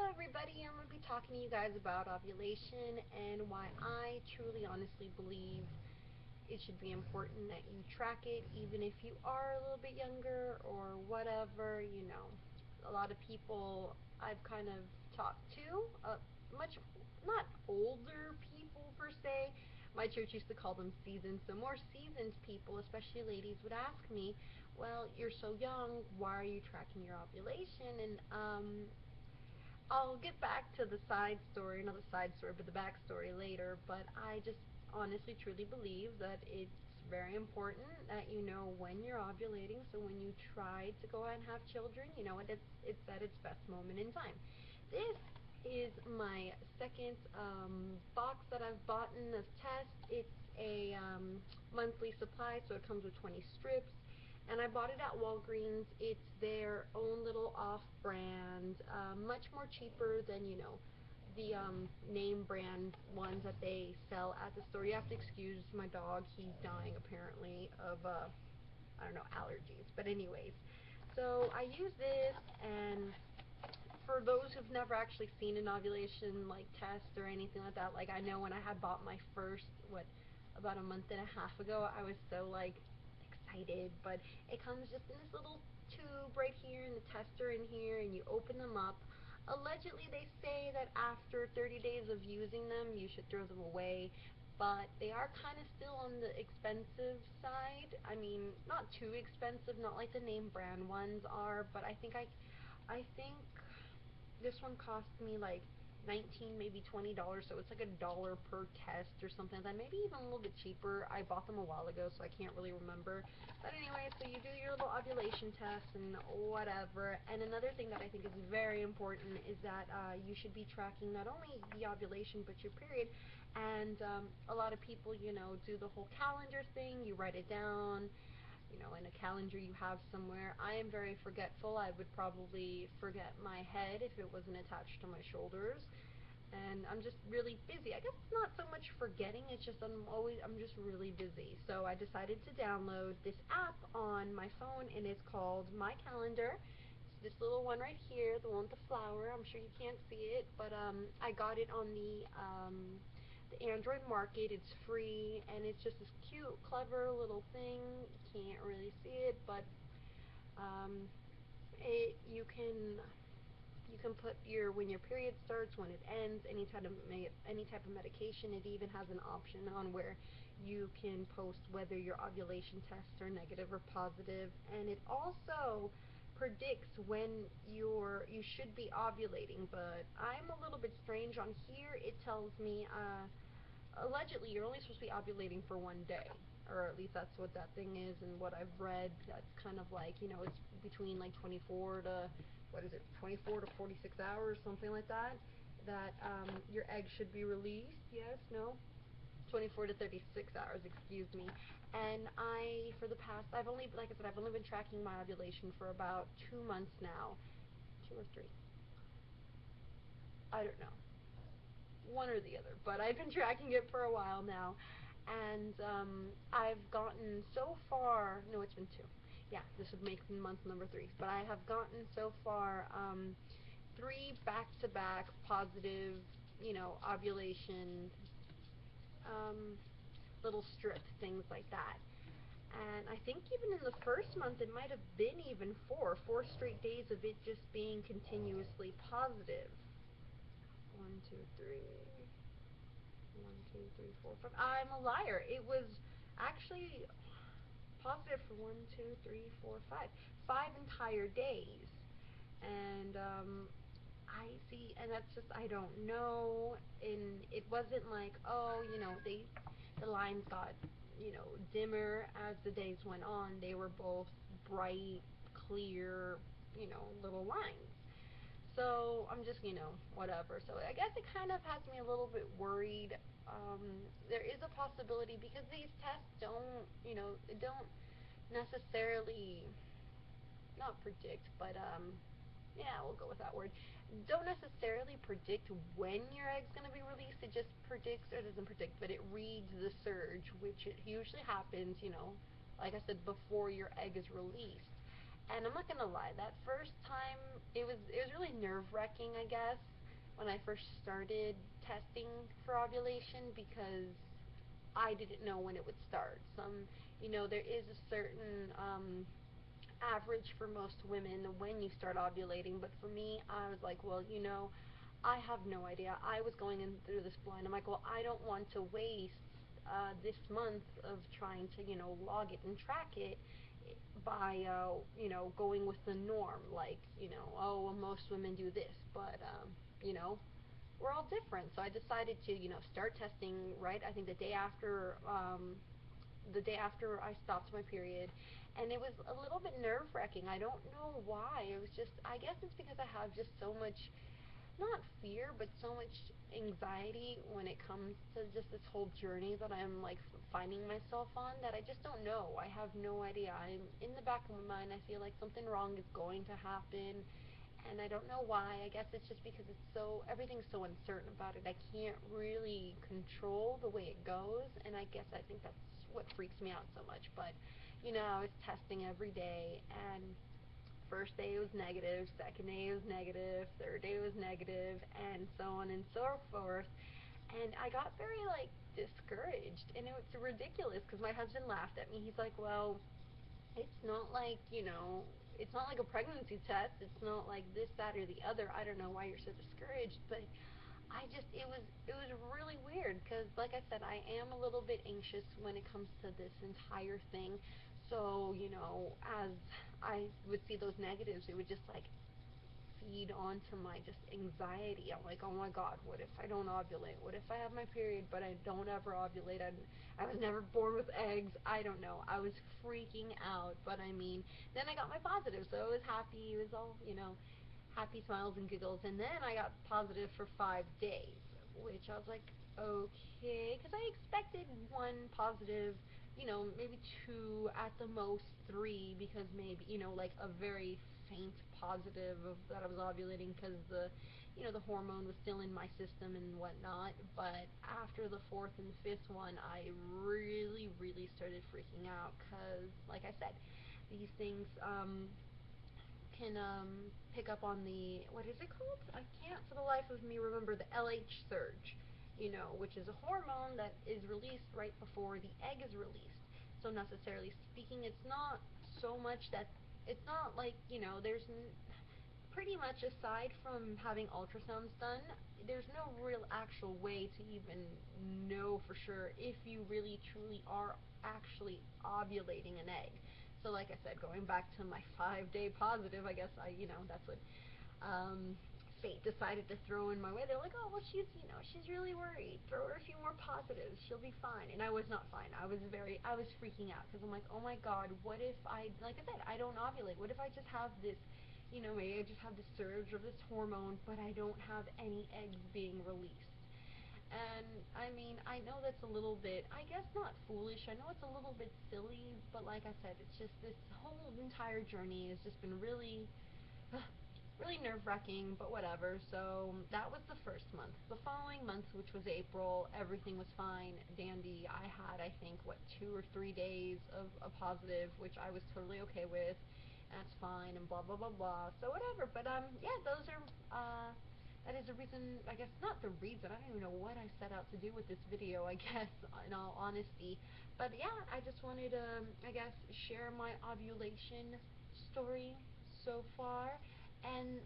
Hello everybody, I'm going to be talking to you guys about ovulation and why I truly honestly believe it should be important that you track it even if you are a little bit younger or whatever, A lot of people I've kind of talked to, much, not older people per se. My church used to call them seasoned, so more seasoned people, especially ladies, would ask me, well, you're so young, why are you tracking your ovulation? And I'll get back to the side story, not the side story, but the backstory later. But I just honestly, truly believe that it's very important that you know when you're ovulating. So when you try to go ahead and have children, you know it's at its best moment in time. This is my second box that I've bought in of tests. It's a monthly supply, so it comes with 20 strips and I bought it at Walgreens. It's their own little off-brand, much more cheaper than, the name brand ones that they sell at the store. You have to excuse my dog. He's dying, apparently, of, I don't know, allergies. But anyways, so I use this, and for those who've never actually seen an ovulation, test or anything like that, I know when I had bought my first, about a month and a half ago, I was so, excited, but it comes just in this little tube right here and the tester in here, and you open them up. Allegedly, they say that after 30 days of using them, you should throw them away, but they are kind of still on the expensive side. I mean, not too expensive, not like the name brand ones are, but I think this one cost me like $19, maybe $20, so it's like $1 per test or something like that, maybe even a little bit cheaper. I bought them a while ago, so I can't really remember. But anyway, so you do your little ovulation test and whatever. And another thing that I think is very important is that you should be tracking not only the ovulation but your period. And a lot of people, do the whole calendar thing. You write it down, in a calendar you have somewhere. I am very forgetful. I would probably forget my head if it wasn't attached to my shoulders. And I'm just really busy. I guess it's not so much forgetting, it's just I'm just really busy. So I decided to download this app on my phone, and it's called My Calendar. It's this little one right here, the one with the flower. I'm sure you can't see it, but I got it on the Android market. It's free, and it's just this cute, clever little thing. You can't really see it, but you can put when your period starts, when it ends, any type of medication. It even has an option on where you can post whether your ovulation tests are negative or positive, and it also predicts when you should be ovulating. But I'm a little bit strange on here. It tells me allegedly you're only supposed to be ovulating for one day, or at least that's what that thing is. And what I've read, that's kind of like, it's between 24 to 46 hours, something like that, that your egg should be released. Yes, no, 24 to 36 hours, excuse me. And for the past, like I said, I've only been tracking my ovulation for about 2 months now. 2 or 3. I don't know. One or the other, but I've been tracking it for a while now. And I've gotten so far, no, it's been 2. Yeah, this would make month number 3. But I have gotten so far 3 back-to-back positive, ovulation little strip things like that. And I think even in the first month it might have been even 4 straight days of it just being continuously positive. 1, 2, 3. 1, 2, 3, 4, 5. I'm a liar. It was actually positive for 1, 2, 3, 4, 5. 5 entire days. And I see, and that's just, I don't know. And it wasn't like, oh, the lines got, dimmer as the days went on. They were both bright, clear, little lines. So I'm just, whatever. So I guess it kind of has me a little bit worried. There is a possibility, because these tests don't, they don't necessarily, not predict, but, yeah, we'll go with that word. Don't necessarily predict when your egg's going to be released. It just predicts, or doesn't predict, but it reads the surge, which it usually happens, like I said, before your egg is released. And I'm not gonna lie, that first time it was really nerve-wracking, I guess. when I first started testing for ovulation because I didn't know when it would start. There is a certain average for most women when you start ovulating, but for me, I was like, well, I have no idea. I was going in through this blind. I'm like, well, I don't want to waste this month of trying to, log it and track it by, going with the norm. Like, oh, well, most women do this, but, you know, we're all different. So I decided to, start testing right. I think the day after I stopped my period, and it was a little bit nerve wracking. I don't know why. It was just, I guess it's because I have just so much, not fear, but so much anxiety when it comes to just this whole journey that I'm like finding myself on, that I just don't know. I have no idea. I'm in the back of my mind. I feel like something wrong is going to happen, and I don't know why. I guess it's just because everything's so uncertain about it. I can't really control the way it goes, and I think that's what freaks me out so much. But I was testing every day, and first day it was negative, second day it was negative, third day it was negative, and so on and so forth. And I got very like discouraged, and it was ridiculous because my husband laughed at me. He's like, "Well, it's not like, it's not like a pregnancy test. It's not like this, that, or the other. I don't know why you're so discouraged." But it was really weird because, like I said, I am a little bit anxious when it comes to this entire thing. So, as I would see those negatives, it would just like feed onto my just anxiety. I'm like, oh my god, what if I don't ovulate? What if I have my period but I don't ever ovulate? I was never born with eggs. I don't know. I was freaking out. But I mean, then I got my positive, so I was happy. It was all, happy smiles and giggles. And then I got positive for 5 days, which I was like, okay, because I expected one positive, maybe two, at the most three, because maybe, like a very faint positive of that I was ovulating because the hormone was still in my system and whatnot. But after the fourth and fifth one, I really, really started freaking out because, like I said, these things can pick up on the, what is it called? I can't for the life of me remember, the LH surge, which is a hormone that is released right before the egg is released. So necessarily speaking, it's not so much that it's not like, there's pretty much, aside from having ultrasounds done, there's no real actual way to even know for sure if you really truly are actually ovulating an egg. So like I said, going back to my 5 day positive, I guess that's what fate decided to throw in my way. They're like, oh, well, she's really worried. Throw her a few more positives. She'll be fine. And I was not fine. I was freaking out because I'm like, oh my god, what if like I said, I don't ovulate? What if I just have this, maybe I just have this surge of this hormone, but I don't have any eggs being released? And I mean, I know that's a little bit, I guess, not foolish. I know it's a little bit silly, but like I said, it's just this whole entire journey has just been really, really nerve wracking, but whatever. So that was the first month. The following month, which was April, everything was fine, dandy. I had, I think, 2 or 3 days of a positive, which I was totally okay with. That's fine, and blah blah blah blah. So whatever. But yeah, those are that is the reason, I guess, not the reason, I don't even know what I set out to do with this video, I guess, in all honesty. But yeah, I just wanted to, I guess, share my ovulation story so far. And,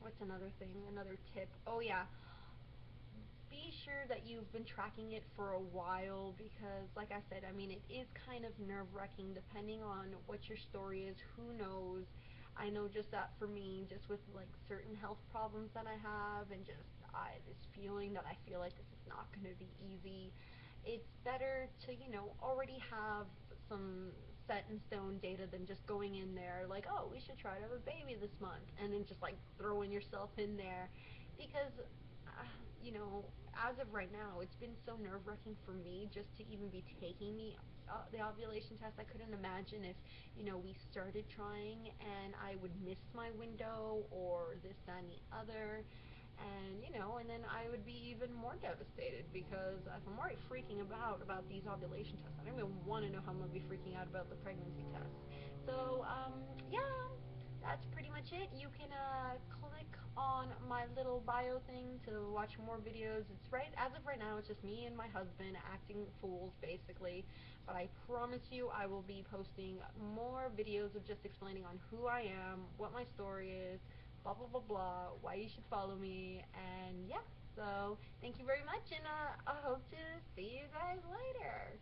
what's another thing, another tip? Oh yeah, be sure that you've been tracking it for a while because, like I said, I mean, it is kind of nerve-wracking depending on what your story is. Who knows? I know just that for me, just with like certain health problems that I have, and just this feeling that I feel like this is not going to be easy. It's better to, already have some set in stone data than just going in there like, oh, we should try to have a baby this month, and then just like throwing yourself in there because as of right now, it's been so nerve-wracking for me just to even be taking the ovulation test. I couldn't imagine if, we started trying and I would miss my window or this, that, and the other. And, and then I would be even more devastated because if I'm already freaking about these ovulation tests, I don't even want to know how I'm going to be freaking out about the pregnancy tests. So, yeah, that's pretty much it. You can click on my my little bio thing to watch more videos. It's right, as of right now, it's just me and my husband acting fools, basically. But I promise you, I will be posting more videos of just explaining on who I am, what my story is, blah blah blah blah, why you should follow me, and yeah. So thank you very much, and I hope to see you guys later.